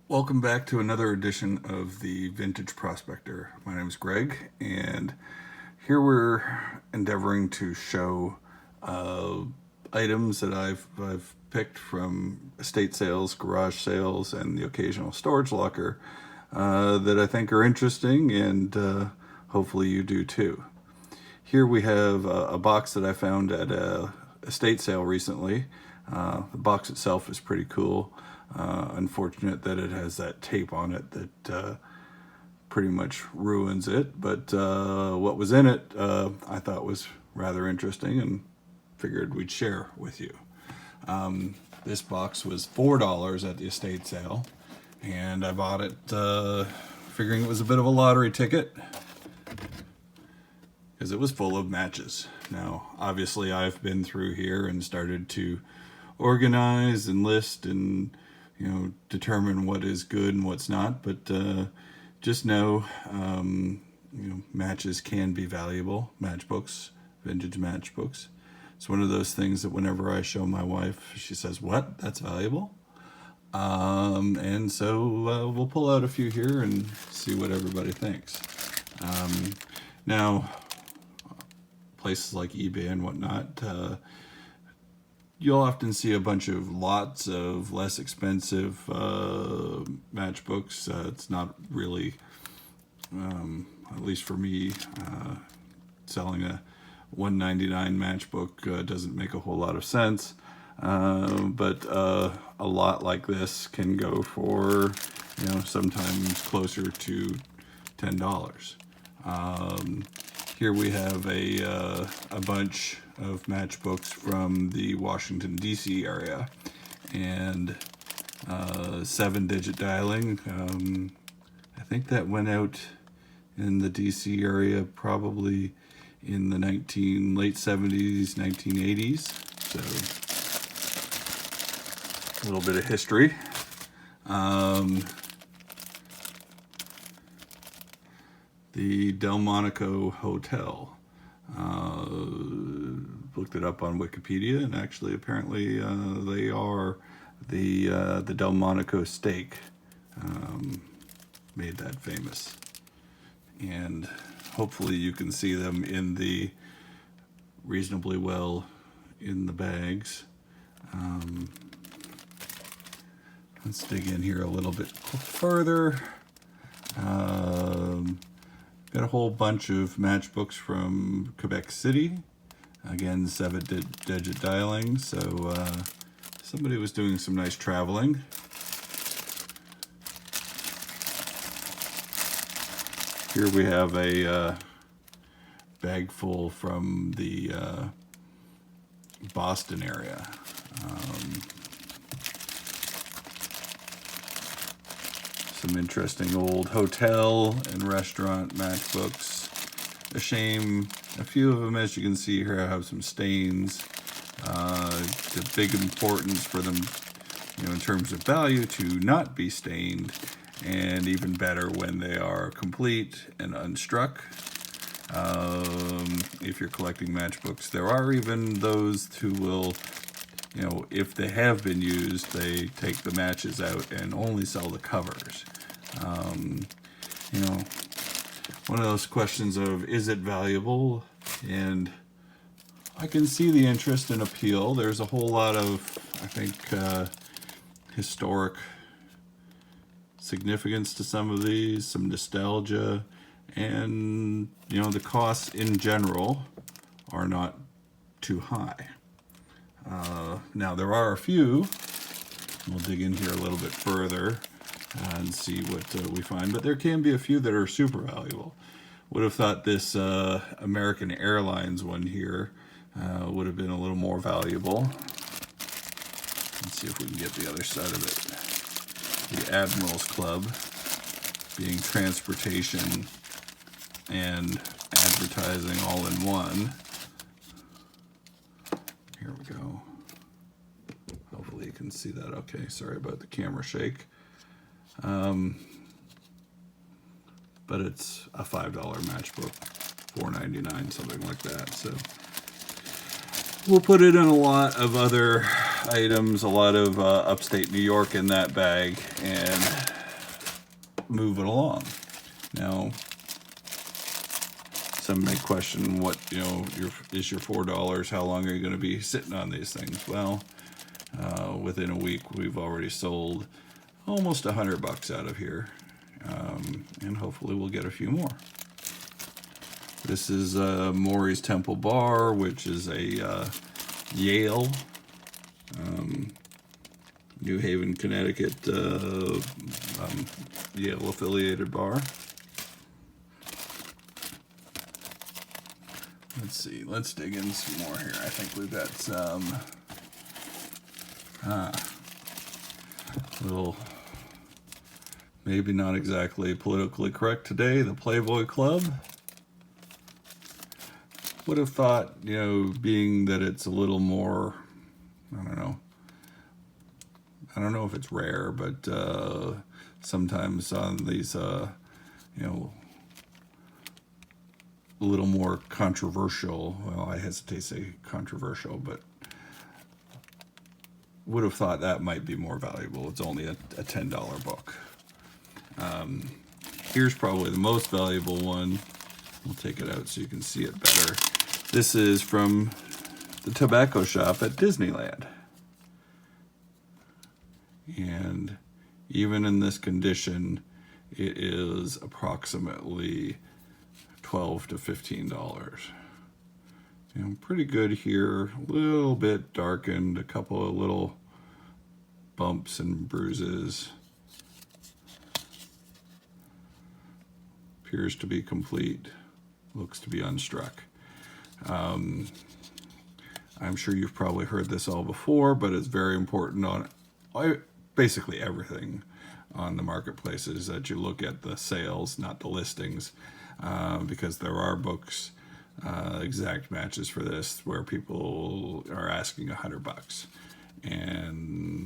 Welcome back to another edition of the Vintage Prospector. My name is Greg, and here we're endeavoring to show items that I've picked from estate sales, garage sales, and the occasional storage locker that I think are interesting, and hopefully you do too. Here we have a box that I found at a estate sale recently. The box itself is pretty cool. Unfortunate that it has that tape on it that pretty much ruins it, but what was in it I thought was rather interesting and figured we'd share with you. This box was $4 at the estate sale, and I bought it figuring it was a bit of a lottery ticket because it was full of matches. Now, obviously, I've been through here and started to organize and list and determine what is good and what's not, but just know, matches can be valuable. Matchbooks, vintage matchbooks. It's one of those things that whenever I show my wife, she says, "What? That's valuable?" And so we'll pull out a few here and see what everybody thinks. Now, places like eBay and whatnot, you'll often see a bunch of lots of less expensive matchbooks. It's not really, at least for me, selling a $1.99 matchbook doesn't make a whole lot of sense. But a lot like this can go for, sometimes closer to $10. Here we have a bunch of matchbooks from the Washington, D.C. area, and 7-digit dialing. I think that went out in the D.C. area probably in the late 70s, 1980s. So a little bit of history. The Delmonico Hotel. Looked it up on Wikipedia, and actually, apparently, they are the Delmonico steak made that famous. And hopefully, you can see them in the reasonably well in the bags. Let's dig in here a little bit further. Got a whole bunch of matchbooks from Quebec City. Again, 7-digit dialing, so somebody was doing some nice traveling. Here we have a bag full from the Boston area. Some interesting old hotel and restaurant matchbooks. A shame, a few of them, as you can see here, have some stains. The big importance for them, in terms of value, to not be stained, and even better when they are complete and unstruck. If you're collecting matchbooks, there are even those who will, if they have been used, they take the matches out and only sell the covers. One of those questions of, is it valuable? And I can see the interest and appeal. There's a whole lot of, I think, historic significance to some of these, some nostalgia, and, the costs in general are not too high. Now, there are a few. We'll dig in here a little bit further and see what we find, but there can be a few that are super valuable. Would have thought this American Airlines one here would have been a little more valuable. Let's see if we can get the other side of it. The Admirals Club, being transportation and advertising all in one. Here we go. Hopefully you can see that okay. Sorry about the camera shake. But it's a $5 matchbook, $4.99, something like that. So we'll put it in a lot of other items, a lot of upstate New York in that bag, and move it along. Now, some may question what, is your $4, how long are you going to be sitting on these things? Well, within a week, we've already sold almost $100 out of here, and hopefully we'll get a few more. This is Maury's Temple Bar, which is a Yale, New Haven, Connecticut, Yale affiliated bar. Let's see, let's dig in some more here. I think we've got some little, maybe not exactly politically correct today, the Playboy Club. Would have thought, being that it's a little more, I don't know if it's rare, but sometimes on these, a little more controversial, well, I hesitate to say controversial, but would have thought that might be more valuable. It's only a $10 book. Here's probably the most valuable one. We'll take it out so you can see it better. This is from the tobacco shop at Disneyland. And even in this condition, it is approximately $12 to $15. Pretty good here. A little bit darkened, a couple of little bumps and bruises. Appears to be complete. Looks to be unstruck. I'm sure you've probably heard this all before, but it's very important on basically everything on the marketplaces that you look at the sales, not the listings, because there are books, exact matches for this, where people are asking $100,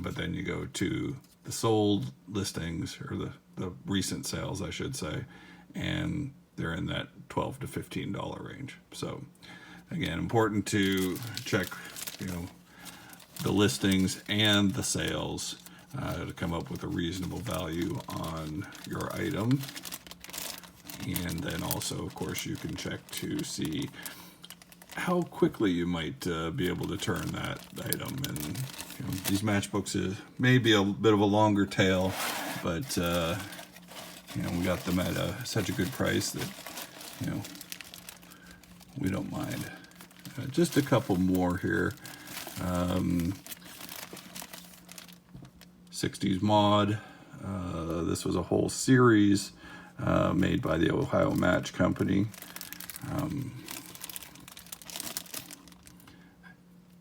but then you go to the sold listings, or the recent sales, I should say, and they're in that $12 to $15 range. So again, important to check, the listings and the sales to come up with a reasonable value on your item. And then also, of course, you can check to see how quickly you might be able to turn that item. And these matchbooks may be a bit of a longer tail, but we got them at such a good price that we don't mind. Just a couple more here. 60s Mod. This was a whole series made by the Ohio Match Company.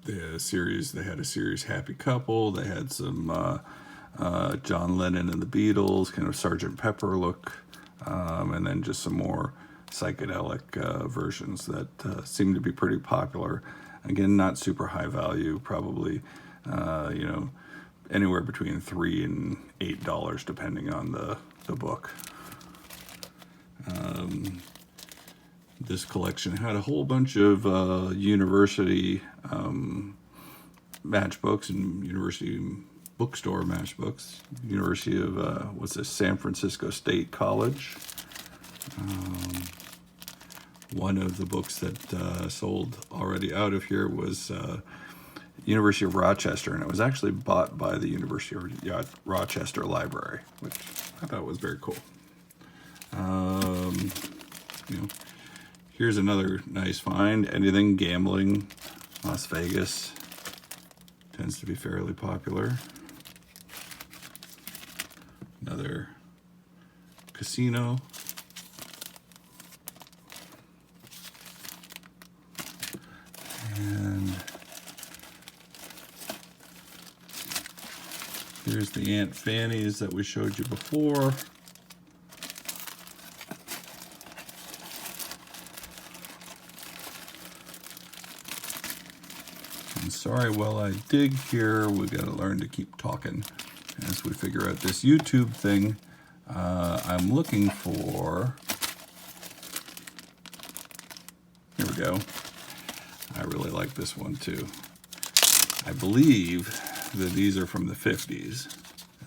The series, they had a series Happy Couple. They had some John Lennon and the Beatles, kind of Sgt. Pepper look, and then just some more psychedelic versions that seem to be pretty popular. Again, not super high value, probably, anywhere between $3 and $8, depending on the book. This collection had a whole bunch of university matchbooks and university bookstore matchbooks. University of, San Francisco State College. One of the books that sold already out of here was University of Rochester, and it was actually bought by the University of Rochester Library, which I thought was very cool. Here's another nice find. Anything gambling, Las Vegas tends to be fairly popular. Another casino. And here's the Aunt Fanny's that we showed you before. And sorry, while I dig here, we got to learn to keep talking as we figure out this YouTube thing. I'm looking for, here we go. I really like this one too. I believe that these are from the 50s,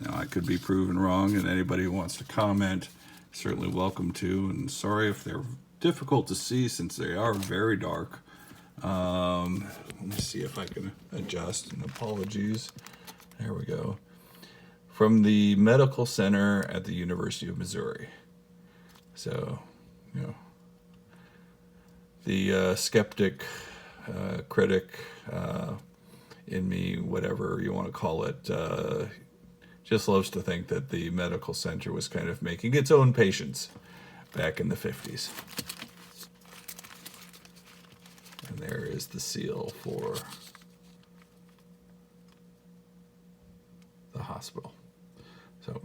Now, I could be proven wrong, and anybody who wants to comment, certainly welcome to. And sorry if they're difficult to see since they are very dark. Let me see if I can adjust, and apologies. There we go. From the Medical Center at the University of Missouri. So, you know, the skeptic, critic in me, whatever you want to call it, just loves to think that the medical center was kind of making its own patients back in the 50s. And there is the seal for the hospital. So,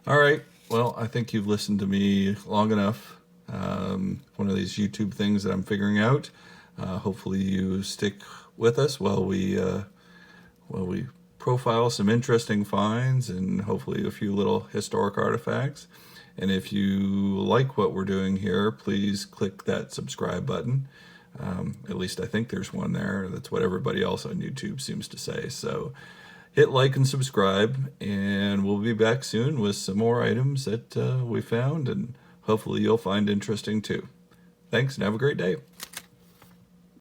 all right. Well, I think you've listened to me long enough. One of these YouTube things that I'm figuring out. Hopefully you stick with us while we profile some interesting finds and hopefully a few little historic artifacts. And if you like what we're doing here, please click that subscribe button. At least I think there's one there. That's what everybody else on YouTube seems to say. So hit like and subscribe, and we'll be back soon with some more items that we found, and hopefully you'll find interesting too. Thanks, and have a great day.